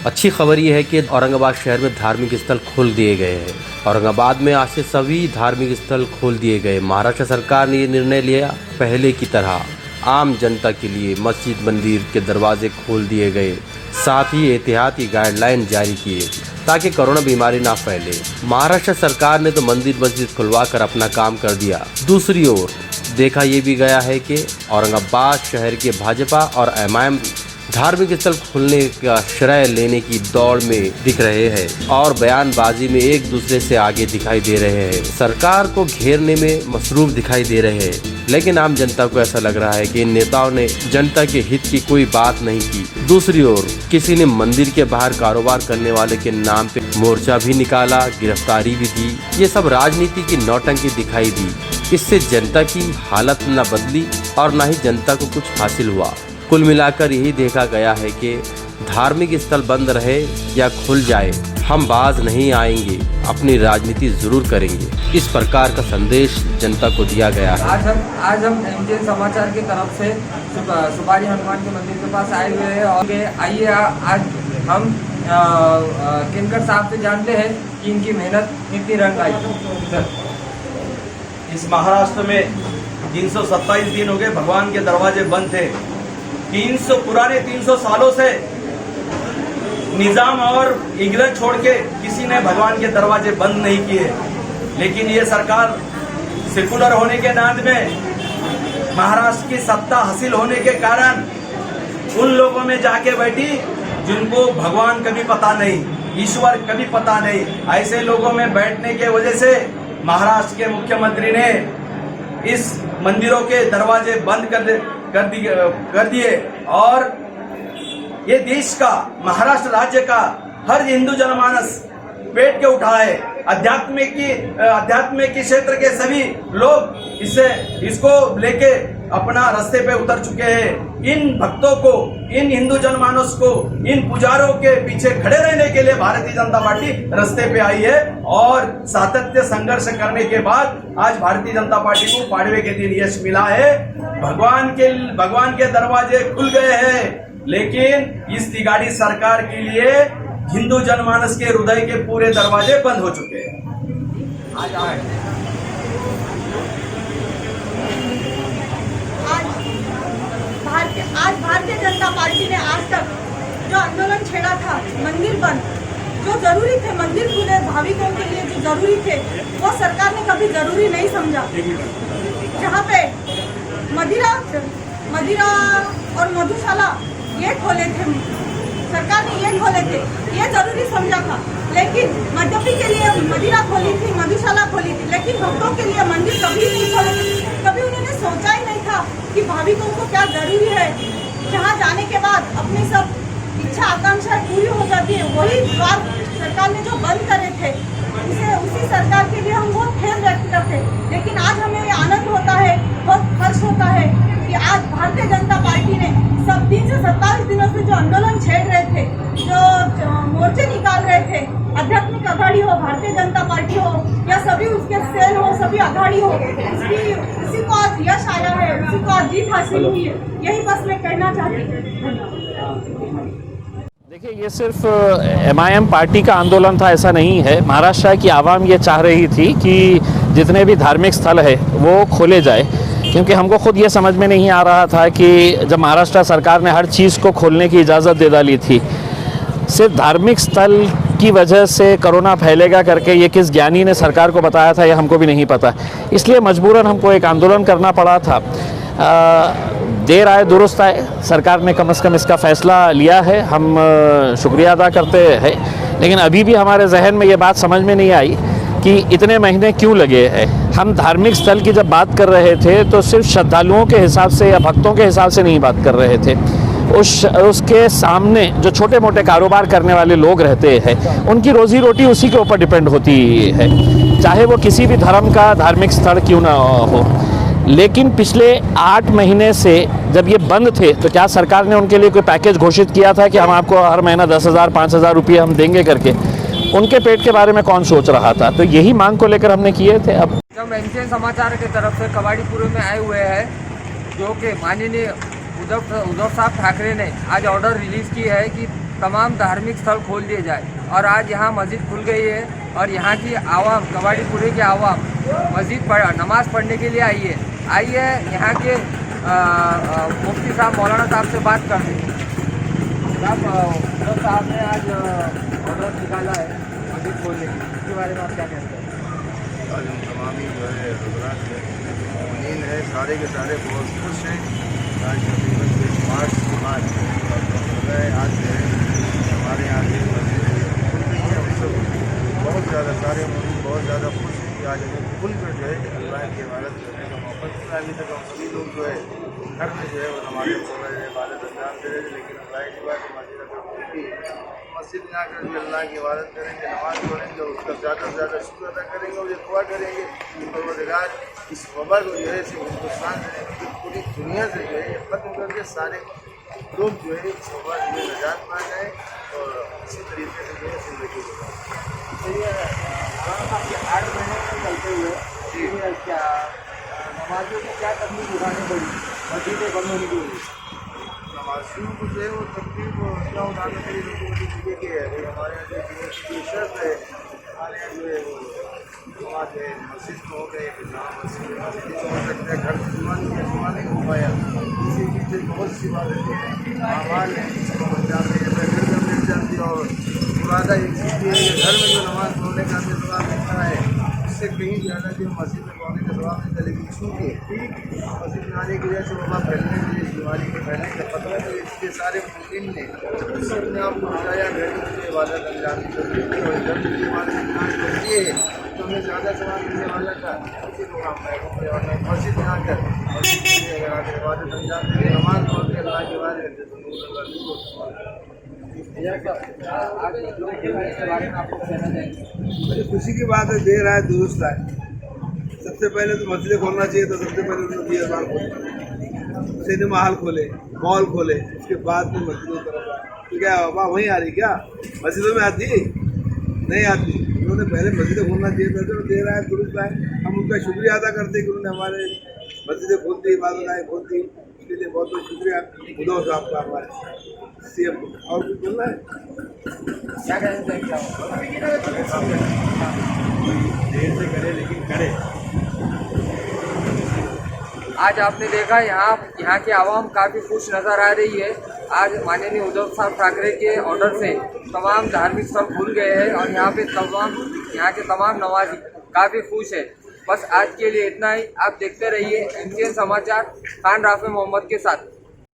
अच्छी खबर ये है कि औरंगाबाद शहर में धार्मिक स्थल खोल दिए गए हैं। औरंगाबाद में आज से सभी धार्मिक स्थल खोल दिए गए। महाराष्ट्र सरकार ने ये निर्णय लिया। पहले की तरह आम जनता के लिए मस्जिद मंदिर के दरवाजे खोल दिए गए, साथ ही एहतियाती गाइडलाइन जारी किए ताकि कोरोना बीमारी ना फैले। महाराष्ट्र सरकार ने तो मंदिर मस्जिद खुलवा कर अपना काम कर दिया। दूसरी ओर देखा ये भी गया है कि औरंगाबाद शहर के भाजपा और एमआईएम धार्मिक स्थल खोलने का श्रेय लेने की दौड़ में दिख रहे हैं और बयानबाजी में एक दूसरे से आगे दिखाई दे रहे हैं। सरकार को घेरने में मसरूफ दिखाई दे रहे हैं, लेकिन आम जनता को ऐसा लग रहा है कि इन नेताओं ने जनता के हित की कोई बात नहीं की। दूसरी ओर किसी ने मंदिर के बाहर कारोबार करने वाले के नाम पे मोर्चा भी निकाला, गिरफ्तारी भी दी। ये सब राजनीति की नौटंकी दिखाई दी। इससे जनता की हालत न बदली और न ही जनता को कुछ हासिल हुआ। कुल मिलाकर यही देखा गया है कि धार्मिक स्थल बंद रहे या खुल जाए, हम बाज नहीं आएंगे, अपनी राजनीति जरूर करेंगे। इस प्रकार का संदेश जनता को दिया गया है। आज हम एमजीएन समाचार की तरफ से सुपारी हनुमान के मंदिर के पास आए हुए हैं और आइए आज हम किनकर साहब से जानते हैं कि इनकी मेहनत कितनी रंग आई। इस महाराष्ट्र में 327 दिन हो गए भगवान के दरवाजे बंद थे। 300 सालों से निजाम और इंग्लैंड छोड़ के किसी ने भगवान के दरवाजे बंद नहीं किए, लेकिन ये सरकार सेकुलर होने के नाम में महाराष्ट्र की सत्ता हासिल होने के कारण उन लोगों में जाके बैठी जिनको भगवान कभी पता नहीं, ईश्वर कभी पता नहीं। ऐसे लोगों में बैठने के वजह से महाराष्ट्र के मुख्यमंत्री ने इस मंदिरों के दरवाजे बंद कर दिए और ये देश का, महाराष्ट्र राज्य का हर हिंदू जनमानस पेट के उठा है। अध्यात्म के क्षेत्र के सभी लोग इसको लेके अपना रास्ते पे उतर चुके हैं। इन भक्तों को, इन हिंदू जनमानस को, इन पुजारों के पीछे खड़े रहने के लिए भारतीय जनता पार्टी रास्ते पे आई है और सातत्य संघर्ष करने के बाद आज भारतीय जनता पार्टी को पाड़वे के दिन यश मिला है। भगवान के दरवाजे खुल गए हैं, लेकिन इस तिगाड़ी सरकार के लिए हिंदू जनमानस के हृदय के पूरे दरवाजे बंद हो चुके हैं। आज भारतीय जनता पार्टी ने आज तक जो आंदोलन छेड़ा था, मंदिर बंद, जो जरूरी थे मंदिर खुले भाविकों के लिए जो जरूरी थे, वो सरकार ने कभी जरूरी नहीं समझा। जहाँ पे मदिरा और मधुशाला ये खोले थे, सरकार ने ये खोले थे, ये जरूरी समझा था। लेकिन मद्यपी के लिए मदिरा खोली थी, मधुशाला खोली थी, लेकिन भक्तों के लिए मंदिर कभी नहीं खोले थे। कभी उन्होंने सोचा ही नहीं था कि भाविकों को क्या जरूरी है। जहाँ जाने के बाद अपनी सब इच्छा आकांक्षाएं पूरी हो जाती है, वही द्वार सरकार ने जो बंद करे थे, उसी सरकार के लिए हम बहुत खेद व्यक्त करते हैं। लेकिन आज हमें आनंद होता है, बहुत हर्ष होता है कि आज भारतीय जनता पार्टी ने सब 327 दिनों से जो आंदोलन छेड़ रहे थे, जो मोर्चे निकाल रहे थे, आध्यात्मिक अघाड़ी हो, भारतीय जनता पार्टी हो या सभी उसके सेल हो, सभी अघाड़ी हो, उसी को आज यश आया है, उसी को आज जीत हासिल हुई है। यही बस मैं कहना चाहती हूँ। देखिए, ये सिर्फ एमआईएम पार्टी का आंदोलन था ऐसा नहीं है। महाराष्ट्र की आवाम ये चाह रही थी कि जितने भी धार्मिक स्थल है वो खोले जाए, क्योंकि हमको खुद ये समझ में नहीं आ रहा था कि जब महाराष्ट्र सरकार ने हर चीज़ को खोलने की इजाज़त दे डाली थी, सिर्फ धार्मिक स्थल की वजह से कोरोना फैलेगा करके ये किस ज्ञानी ने सरकार को बताया था, ये हमको भी नहीं पता। इसलिए मजबूरन हमको एक आंदोलन करना पड़ा था। देर आए दुरुस्त आए, सरकार ने कम से कम इसका फ़ैसला लिया है, हम शुक्रिया अदा करते हैं। लेकिन अभी भी हमारे जहन में ये बात समझ में नहीं आई कि इतने महीने क्यों लगे हैं। हम धार्मिक स्थल की जब बात कर रहे थे तो सिर्फ श्रद्धालुओं के हिसाब से या भक्तों के हिसाब से नहीं बात कर रहे थे। उसके सामने जो छोटे मोटे कारोबार करने वाले लोग रहते हैं, उनकी रोज़ी रोटी उसी के ऊपर डिपेंड होती है, चाहे वो किसी भी धर्म का धार्मिक स्थल क्यों ना हो। लेकिन पिछले 8 महीने से जब ये बंद थे, तो क्या सरकार ने उनके लिए कोई पैकेज घोषित किया था कि हम आपको हर महीना 10,000 5,000 रुपये हम देंगे करके? उनके पेट के बारे में कौन सोच रहा था? तो यही मांग को लेकर हमने किए थे। अब जब एमजीएन समाचार की तरफ से कबाड़ीपुर में आए हुए हैं, जो कि माननीय उद्धव साहब ठाकरे ने आज ऑर्डर रिलीज़ की है कि तमाम धार्मिक स्थल खोल दिए जाए। और आज यहाँ मस्जिद खुल गई है और यहाँ की आवाम, कवाड़ीपुरे की आवाम मस्जिद नमाज़ पढ़ने के लिए आई है। आइए यहाँ के मुफ्ती साहब मौलाना साहब से बात करते हैं। साहब ने आज ऑर्डर निकाला है मस्जिद खोलने की, इसके बारे में आप क्या कहते हैं? आज हम तमामी जो है हजरात मुनीन है, सारे के सारे बहुत खुश हैं। आज तकरीबन 6 मार्च के बाद आज जो है हमारे यहाँ की मस्जिद खुल गई है। हम सब बहुत ज़्यादा सारे मुनीन बहुत ज़्यादा खुश हैं कि आज हमें खुल कर जो है अल्लाह की इबादत करने का मौका मिला। अभी तक हम सभी लोग जो है घर में जो है वो नमाज़ें पढ़ रहे हैं, इबादत अंजाम दे रहे थे, लेकिन अल्लाह की बात मस्जिद अगर खुली मस्जिद में आकर भी अल्लाह की इबादत करेंगे, नमाज़ पढ़ेंगे और उसका ज़्यादा से ज़्यादा शुक्र अदा करेंगे और ये दुआ करेंगे कि परवरदिगार इस वबा को जो है सिर्फ हिंदुस्तान से नहीं बल्कि पूरी दुनिया से जो है ये ख़त्म करके सारे लोग जो है इस वबा से निजात पा जाए और इसी तरीके से जो है ज़िंदगी गुजारें। आपके 8 महीने में चलते हुए क्या नमाजियों को क्या तकलीफ उठानी पड़ी मस्जिदें बंद होने की वजह से? नमाजियों को जो है वो तकलीफ क्या उठाने के लिए लोगों की है भाई हमारे यहाँ जो शर्त है, हमारे यहाँ जो है वो नमाज है मस्जिद में हो गए, जहाँ मस्जिद हो सकता है घर जुमा नहीं हो पाया, इसी पीछे बहुत सी बातें हैं आवाज़ है इसको अंजाम मिल जाती है। और मुरादा एक चीज़ है कि घर में जो नमाज़ पढ़ने का हमें दुआ मिलता है उससे कहीं ज़्यादा जो मस्जिद में पढ़ने का दुआ मिलता है। लेकिन चूँकि मस्जिद में आने की वजह से वबा फैलने की बीमारी के फैलने का खतरा है, इसके सारे मुस्लिम ने इससे अपने आप को बचाया, घर में इबादत अंजाम दी और घर में इबादत किए तो हमें ज़्यादा सवाल मिलने वाला था। इसी को हम और मस्जिद में आकर मस्जिद में अगर आकर इबादत अंजाम देंगे, नमाज पढ़ के अल्लाह की इबादत करते तो मुझे खुशी की बात है, देर आए दुरुस्त आए। सबसे पहले तो मस्जिद खोलना चाहिए, तो सबसे पहले उन्होंने दिया बार खोले, सिनेमा हॉल खोले, मॉल खोले, उसके बाद में मस्जिदों की तरफ आए। तो क्या वहाँ वहीं आ रही क्या मस्जिदों में आती नहीं आती? उन्होंने पहले मस्जिदें खोलना चाहिए था, तो देर आए दुरुस्त आए। हम उनका शुक्रिया अदा करते हैं कि उन्होंने हमारे मस्जिदें खोलती, इबादत आए खोलती, उसके लिए बहुत बहुत शुक्रिया उद्धव साहब का, हमारे CM को। और कुछ बोलना है क्या कहना चाहिए? देर से करे लेकिन करे। आज आपने देखा यहाँ की आवाम काफ़ी खुश नज़र आ रही है। आज माननीय उद्धव साहब ठाकरे के ऑर्डर से तमाम धार्मिक स्थल खुल गए हैं और यहाँ के तमाम नवाजी काफ़ी खुश है। बस आज के लिए इतना ही। आप देखते रहिए MCN समाचार, खान राफे मोहम्मद के साथ।